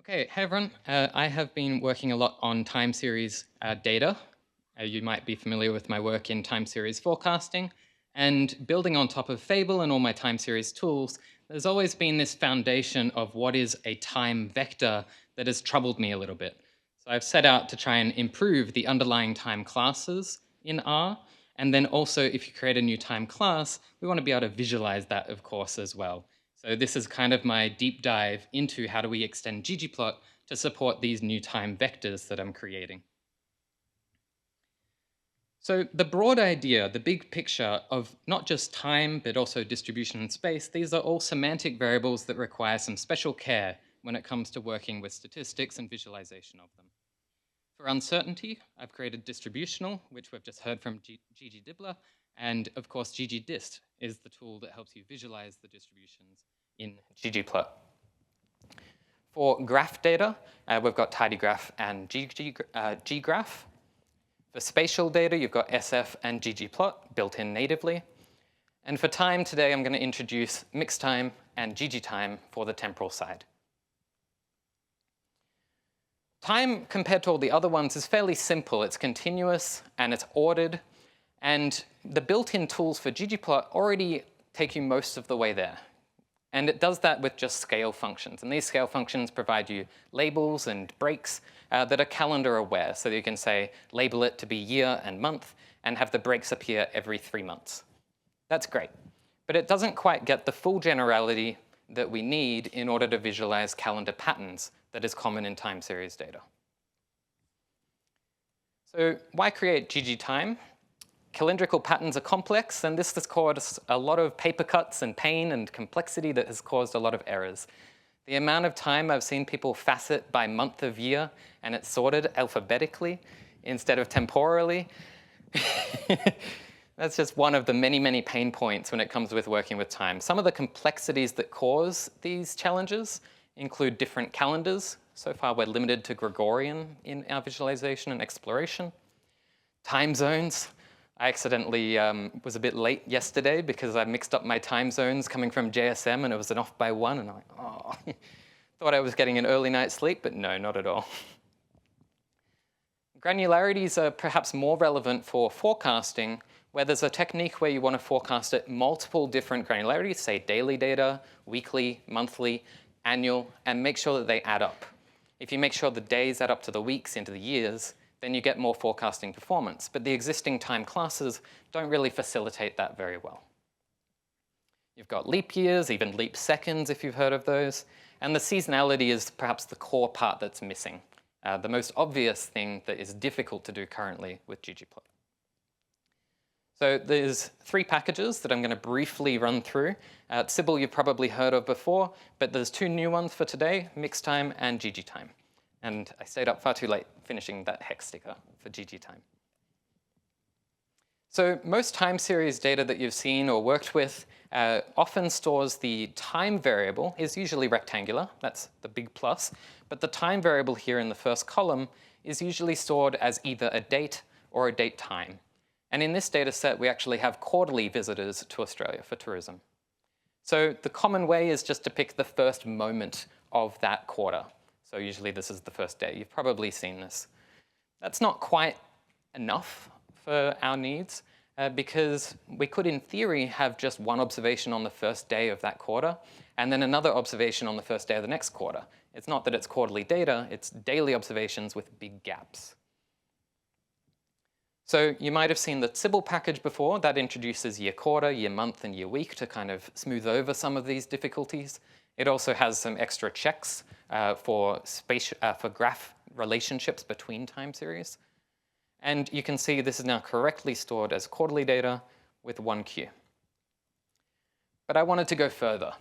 Okay, hey everyone. I have been working a lot on time series data. You might be familiar with my work in time series forecasting. And building on top of Fable and all my time series tools, there's always been this foundation of what is a time vector that has troubled me a little bit. So I've set out to try and improve the underlying time classes in R. And then also, if you create a new time class, we want to be able to visualize that, of course, as well. So this is kind of my deep dive into how do we extend ggplot to support these new time vectors that I'm creating. So the broad idea, the big picture of not just time, but also distribution and space, these are all semantic variables that require some special care when it comes to working with statistics and visualization of them. For uncertainty, I've created distributional, which we've just heard from ggdibler, and of course ggdist is the tool that helps you visualize the distributions in ggplot. For graph data, we've got tidygraph and ggraph. For spatial data, you've got SF and ggplot built in natively. And for time today, I'm going to introduce mixtime and ggtime for the temporal side. Time, compared to all the other ones, is fairly simple. It's continuous and it's ordered. And the built-in tools for ggplot already take you most of the way there. And it does that with just scale functions. And these scale functions provide you labels and breaks that are calendar aware. So you can say, label it to be year and month, and have the breaks appear every 3 months. That's great. But it doesn't quite get the full generality that we need in order to visualize calendar patterns that is common in time series data. So why create ggtime? Calendrical patterns are complex, and this has caused a lot of paper cuts and pain and complexity that has caused a lot of errors. The amount of time I've seen people facet by month of year, and it's sorted alphabetically instead of temporally. That's just one of the many, many pain points when it comes with working with time. Some of the complexities that cause these challenges include different calendars. So far, we're limited to Gregorian in our visualization and exploration. Time zones. I accidentally was a bit late yesterday because I mixed up my time zones coming from JSM, and it was an off by 1, and I'm like, oh. Thought I was getting an early night's sleep, but no, not at all. Granularities are perhaps more relevant for forecasting, where there's a technique where you want to forecast at multiple different granularities, say daily data, weekly, monthly, annual, and make sure that they add up. If you make sure the days add up to the weeks into the years, then you get more forecasting performance. But the existing time classes don't really facilitate that very well. You've got leap years, even leap seconds if you've heard of those. And the seasonality is perhaps the core part that's missing. The most obvious thing that is difficult to do currently with ggplot. So there's 3 packages that I'm going to briefly run through. Sybil you've probably heard of before, but there's 2 new ones for today, mixtime and ggtime. And I stayed up far too late finishing that hex sticker for ggtime. So most time series data that you've seen or worked with often stores the time variable, is usually rectangular, that's the big plus, but the time variable here in the first column is usually stored as either a date or a date time. And in this data set, we actually have quarterly visitors to Australia for tourism. So the common way is just to pick the first moment of that quarter. So usually this is the first day. You've probably seen this. That's not quite enough for our needs because we could, in theory, have just one observation on the first day of that quarter and then another observation on the first day of the next quarter. It's not that it's quarterly data, it's daily observations with big gaps. So you might have seen the Sybil package before. That introduces year quarter, year month, and year week to kind of smooth over some of these difficulties. It also has some extra checks for graph relationships between time series. And you can see this is now correctly stored as quarterly data with 1 queue. But I wanted to go further.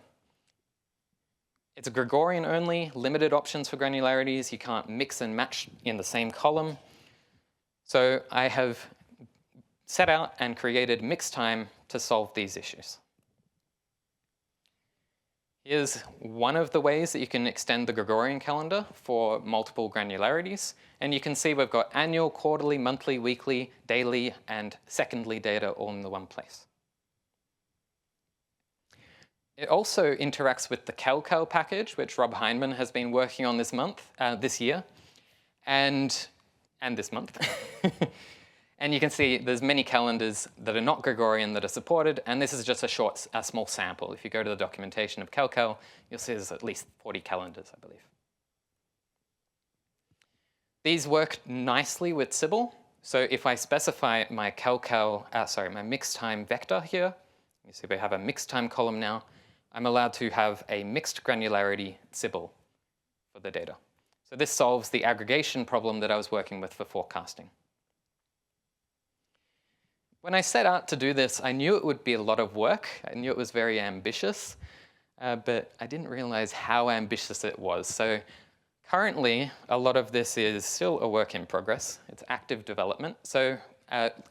It's Gregorian only, limited options for granularities. You can't mix and match in the same column. So I have set out and created mixtime to solve these issues. Here's one of the ways that you can extend the Gregorian calendar for multiple granularities. And you can see we've got annual, quarterly, monthly, weekly, daily, and secondly data all in the one place. It also interacts with the calcal package, which Rob Heinemann has been working on this year, and this month. And you can see there's many calendars that are not Gregorian that are supported, and this is just a small sample. If you go to the documentation of calcal, you'll see there's at least 40 calendars, I believe. These work nicely with Sybil. So if I specify my my mixed time vector here, you see we have a mixed time column now, I'm allowed to have a mixed granularity Sybil for the data. So this solves the aggregation problem that I was working with for forecasting. When I set out to do this, I knew it would be a lot of work. I knew it was very ambitious, but I didn't realize how ambitious it was. So currently, a lot of this is still a work in progress. It's active development. So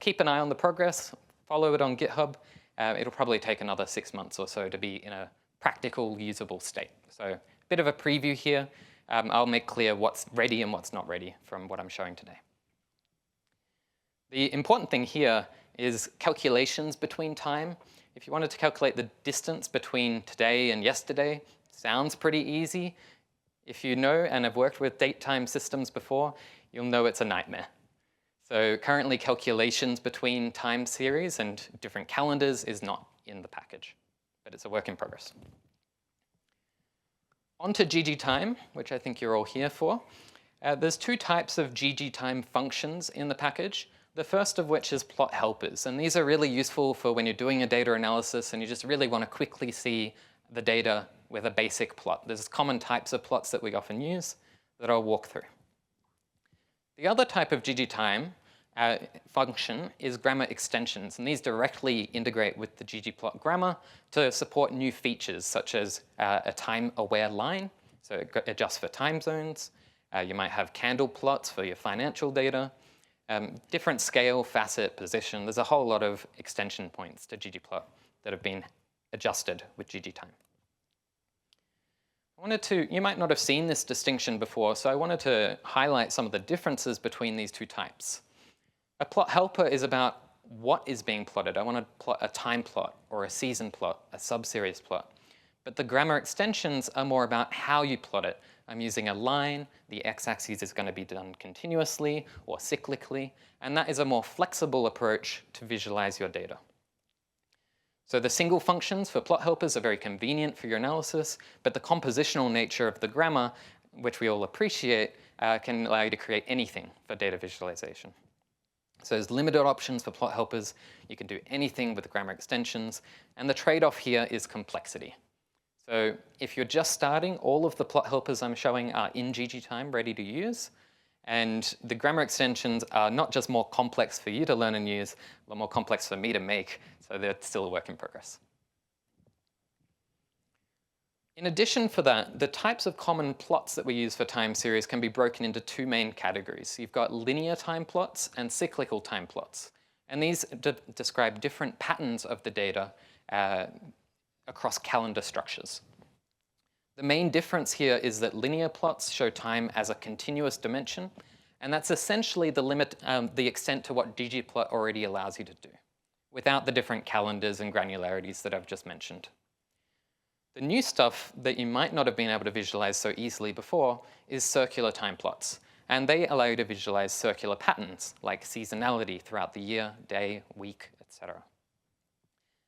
keep an eye on the progress, follow it on GitHub. It'll probably take another 6 months or so to be in a practical, usable state. So a bit of a preview here. I'll make clear what's ready and what's not ready from what I'm showing today. The important thing here is calculations between time. If you wanted to calculate the distance between today and yesterday, sounds pretty easy. If you know and have worked with date-time systems before, you'll know it's a nightmare. So currently calculations between time series and different calendars is not in the package, but it's a work in progress. On to ggtime, which I think you're all here for. There's two types of ggtime functions in the package. The first of which is plot helpers, and these are really useful for when you're doing a data analysis and you just really want to quickly see the data with a basic plot. There's common types of plots that we often use that I'll walk through. The other type of ggtime function is grammar extensions, and these directly integrate with the ggplot grammar to support new features such as a time-aware line, so it adjusts for time zones. You might have candle plots for your financial data. Different scale, facet, position. There's a whole lot of extension points to ggplot that have been adjusted with ggtime. You might not have seen this distinction before, so I wanted to highlight some of the differences between these two types. A plot helper is about what is being plotted. I want to plot a time plot or a season plot, a subseries plot. But the grammar extensions are more about how you plot it. I'm using a line, the x-axis is going to be done continuously or cyclically, and that is a more flexible approach to visualize your data. So the single functions for plot helpers are very convenient for your analysis, but the compositional nature of the grammar, which we all appreciate, can allow you to create anything for data visualization. So there's limited options for plot helpers. You can do anything with grammar extensions, and the trade-off here is complexity. So if you're just starting, all of the plot helpers I'm showing are in ggtime, ready to use. And the grammar extensions are not just more complex for you to learn and use, but more complex for me to make, so they're still a work in progress. In addition for that, the types of common plots that we use for time series can be broken into two main categories. You've got linear time plots and cyclical time plots. And these describe different patterns of the data across calendar structures. The main difference here is that linear plots show time as a continuous dimension, and that's essentially the limit, the extent to what ggplot already allows you to do, without the different calendars and granularities that I've just mentioned. The new stuff that you might not have been able to visualize so easily before is circular time plots, and they allow you to visualize circular patterns like seasonality throughout the year, day, week, etc.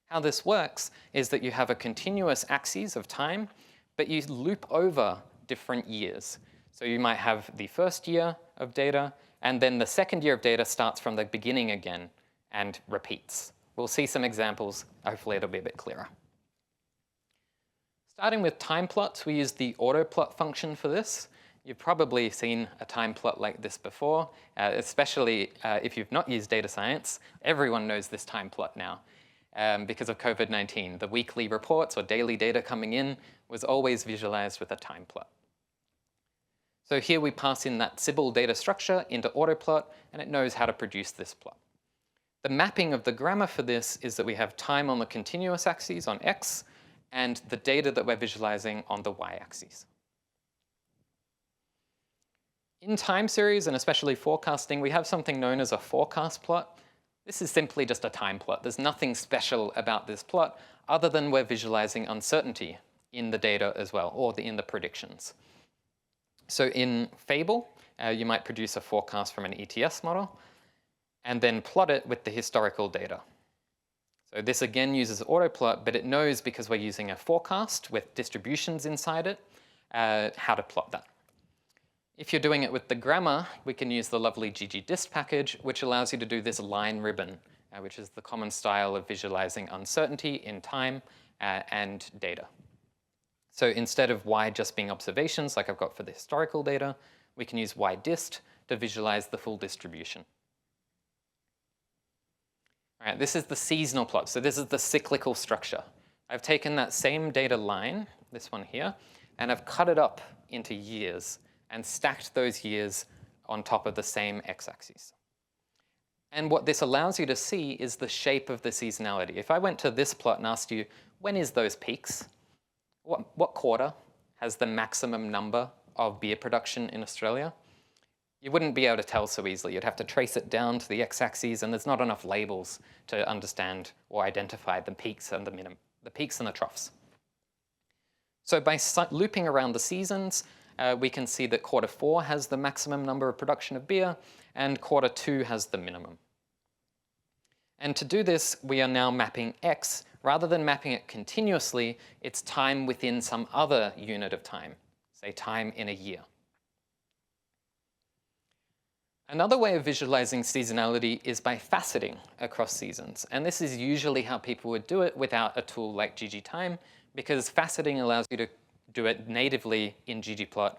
How this works is that you have a continuous axis of time, but you loop over different years. So you might have the first year of data, and then the second year of data starts from the beginning again and repeats. We'll see some examples. Hopefully it'll be a bit clearer. Starting with time plots, we use the autoplot function for this. You've probably seen a time plot like this before, especially if you've not used data science. Everyone knows this time plot now. Because of COVID-19. The weekly reports or daily data coming in was always visualized with a time plot. So here we pass in that Sybil data structure into autoplot, and it knows how to produce this plot. The mapping of the grammar for this is that we have time on the continuous axis on x, and the data that we're visualizing on the y-axis. In time series, and especially forecasting, we have something known as a forecast plot. This is simply just a time plot. There's nothing special about this plot other than we're visualizing uncertainty in the data as well, or in the predictions. So in Fable, you might produce a forecast from an ETS model and then plot it with the historical data. So this again uses autoplot, but it knows, because we're using a forecast with distributions inside it, how to plot that. If you're doing it with the grammar, we can use the lovely ggdist package, which allows you to do this line ribbon, which is the common style of visualizing uncertainty in time and data. So instead of y just being observations, like I've got for the historical data, we can use ydist to visualize the full distribution. All right, this is the seasonal plot. So this is the cyclical structure. I've taken that same data line, this one here, and I've cut it up into years and stacked those years on top of the same x-axis. And what this allows you to see is the shape of the seasonality. If I went to this plot and asked you, when is those peaks? What quarter has the maximum number of beer production in Australia? You wouldn't be able to tell so easily. You'd have to trace it down to the x-axis, and there's not enough labels to understand or identify the peaks and the peaks and the troughs. So by looping around the seasons, we can see that Q4 has the maximum number of production of beer, and Q2 has the minimum. And to do this, we are now mapping x. Rather than mapping it continuously, it's time within some other unit of time, say time in a year. Another way of visualizing seasonality is by faceting across seasons. And this is usually how people would do it without a tool like ggtime, because faceting allows you to do it natively in ggplot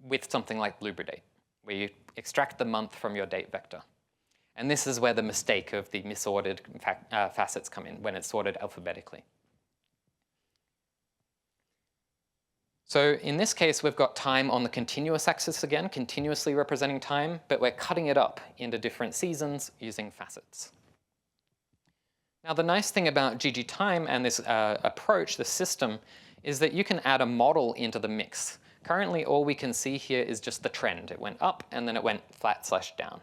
with something like blueberdate, where you extract the month from your date vector. And this is where the mistake of the misordered facets come in, when it's sorted alphabetically. So in this case, we've got time on the continuous axis again, continuously representing time, but we're cutting it up into different seasons using facets. Now, the nice thing about ggtime and this approach, this system, is that you can add a model into the mix. Currently, all we can see here is just the trend. It went up, and then it went flat/down.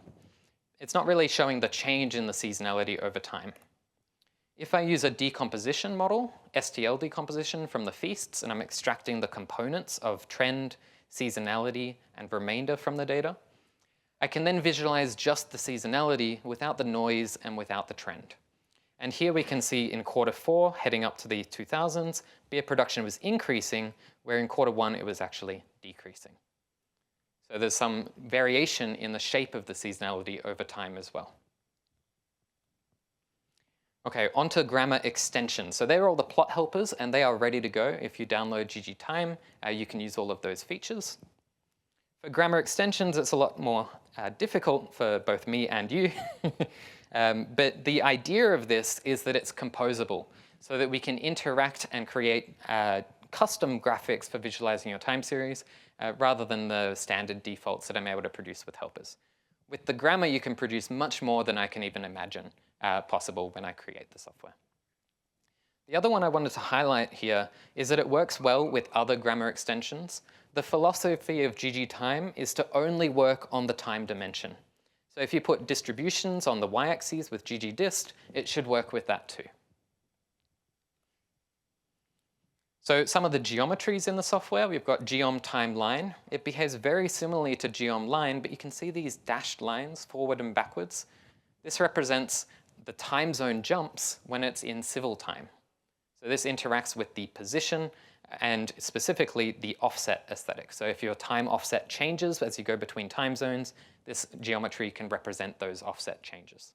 It's not really showing the change in the seasonality over time. If I use a decomposition model, STL decomposition from the feasts, and I'm extracting the components of trend, seasonality, and remainder from the data, I can then visualize just the seasonality without the noise and without the trend. And here we can see in Q4, heading up to the 2000s, beer production was increasing, where in Q1 it was actually decreasing. So there's some variation in the shape of the seasonality over time as well. Okay, onto grammar extensions. So they're all the plot helpers, and they are ready to go. If you download ggtime, you can use all of those features. For grammar extensions, it's a lot more difficult for both me and you. But the idea of this is that it's composable, so that we can interact and create custom graphics for visualizing your time series, rather than the standard defaults that I'm able to produce with helpers. With the grammar, you can produce much more than I can even imagine possible when I create the software. The other one I wanted to highlight here is that it works well with other grammar extensions. The philosophy of ggtime is to only work on the time dimension. So if you put distributions on the y-axis with ggdist, it should work with that too. So some of the geometries in the software, we've got geom timeline. It behaves very similarly to geom line, but you can see these dashed lines forward and backwards. This represents the time zone jumps when it's in civil time. So this interacts with the position and specifically the offset aesthetic. So if your time offset changes as you go between time zones, this geometry can represent those offset changes.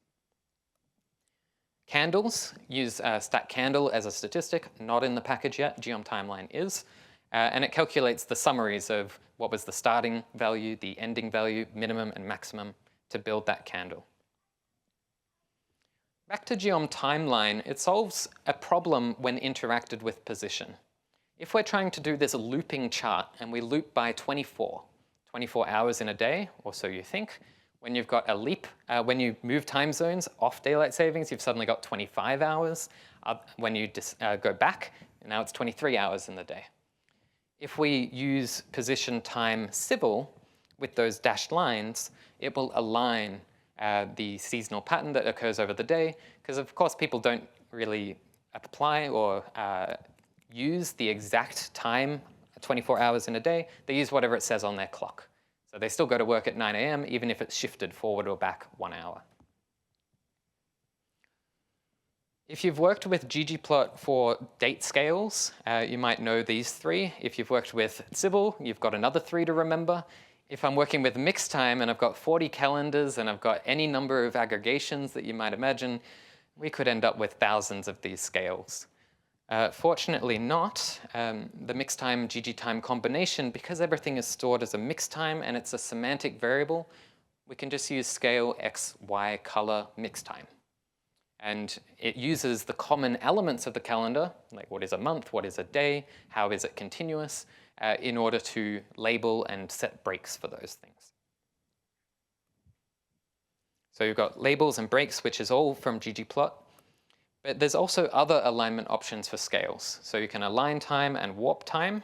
Candles use stat candle as a statistic, not in the package yet, geom timeline is. And it calculates the summaries of what was the starting value, the ending value, minimum and maximum to build that candle. Back to geom timeline, it solves a problem when interacted with position. If we're trying to do this looping chart and we loop by 24 hours in a day, or so you think, when you've got a leap, when you move time zones off daylight savings, you've suddenly got 25 hours. When you go back, now it's 23 hours in the day. If we use position time civil with those dashed lines, it will align the seasonal pattern that occurs over the day, because of course people don't really apply or use the exact time, 24 hours in a day. They use whatever it says on their clock. So they still go to work at 9 a.m. even if it's shifted forward or back 1 hour. If you've worked with ggplot for date scales, you might know these three. If you've worked with Sybil, you've got another 3 to remember. If I'm working with mixed time and I've got 40 calendars and I've got any number of aggregations that you might imagine, we could end up with thousands of these scales. Fortunately not. The mixed time, ggtime combination, because everything is stored as a mixed time and it's a semantic variable, we can just use scale, x, y, color, mixed time. And it uses the common elements of the calendar, like what is a month, what is a day, how is it continuous, in order to label and set breaks for those things. So you've got labels and breaks, which is all from ggplot. But there's also other alignment options for scales. So you can align time and warp time.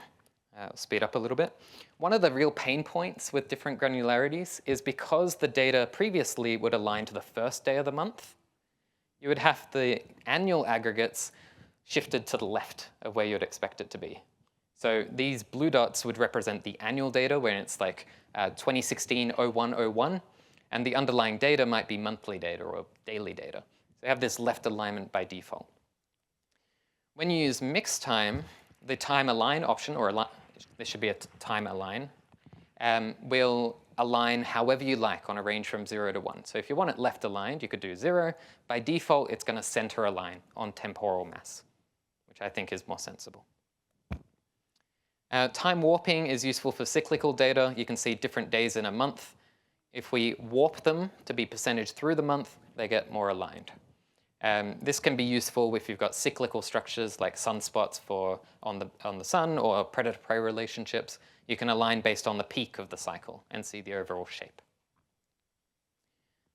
I'll speed up a little bit. One of the real pain points with different granularities is because the data previously would align to the first day of the month, you would have the annual aggregates shifted to the left of where you'd expect it to be. So these blue dots would represent the annual data when it's like 2016-01-01, and the underlying data might be monthly data or daily data. So you have this left alignment by default. When you use mixed time, the time align option, or there should be a time align, will align however you like on a range from 0 to 1. So if you want it left aligned, you could do 0. By default, it's going to center align on temporal mass, which I think is more sensible. Time warping is useful for cyclical data. You can see different days in a month. If we warp them to be percentage through the month, they get more aligned. This can be useful if you've got cyclical structures like sunspots on the sun or predator-prey relationships. You can align based on the peak of the cycle and see the overall shape.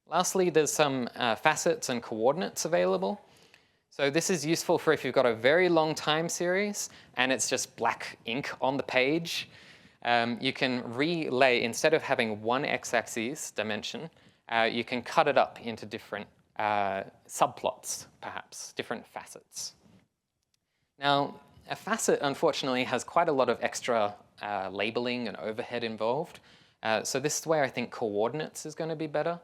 Lastly, there's some facets and coordinates available. So this is useful for if you've got a very long time series and it's just black ink on the page. You can relay, instead of having one x-axis dimension, you can cut it up into different subplots, perhaps, different facets. Now, a facet, unfortunately, has quite a lot of extra labeling and overhead involved. So this is where I think coordinates is going to be better.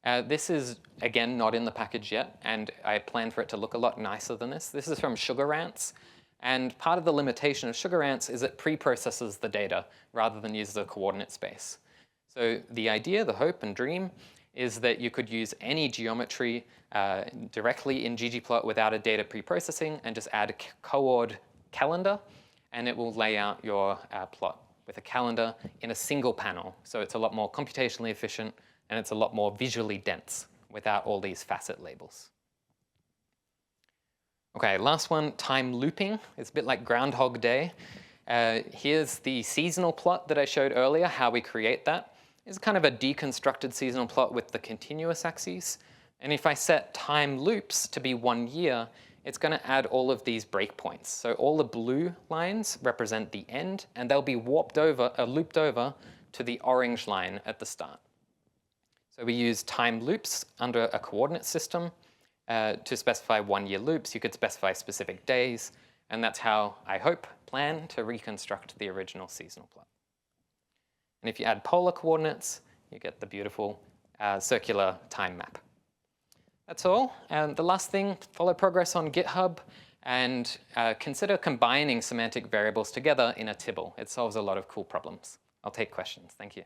This is, again, not in the package yet, and I plan for it to look a lot nicer than this. This is from Sugar Ants, and part of the limitation of Sugar Ants is it pre-processes the data rather than use the coordinate space. So the idea, the hope and dream, is that you could use any geometry directly in ggplot without a data pre-processing and just add a coord calendar, and it will lay out your plot with a calendar in a single panel. So it's a lot more computationally efficient, and it's a lot more visually dense without all these facet labels. Okay, last one, time looping. It's a bit like Groundhog Day. Here's the seasonal plot that I showed earlier, how we create that. It's kind of a deconstructed seasonal plot with the continuous axes. And if I set time loops to be 1 year, it's going to add all of these breakpoints. So all the blue lines represent the end, and they'll be looped over to the orange line at the start. So we use time loops under a coordinate system to specify 1 year loops. You could specify specific days, and that's how I plan to reconstruct the original seasonal plot. And if you add polar coordinates, you get the beautiful circular time map. That's all. And the last thing, follow progress on GitHub and consider combining semantic variables together in a tibble. It solves a lot of cool problems. I'll take questions. Thank you.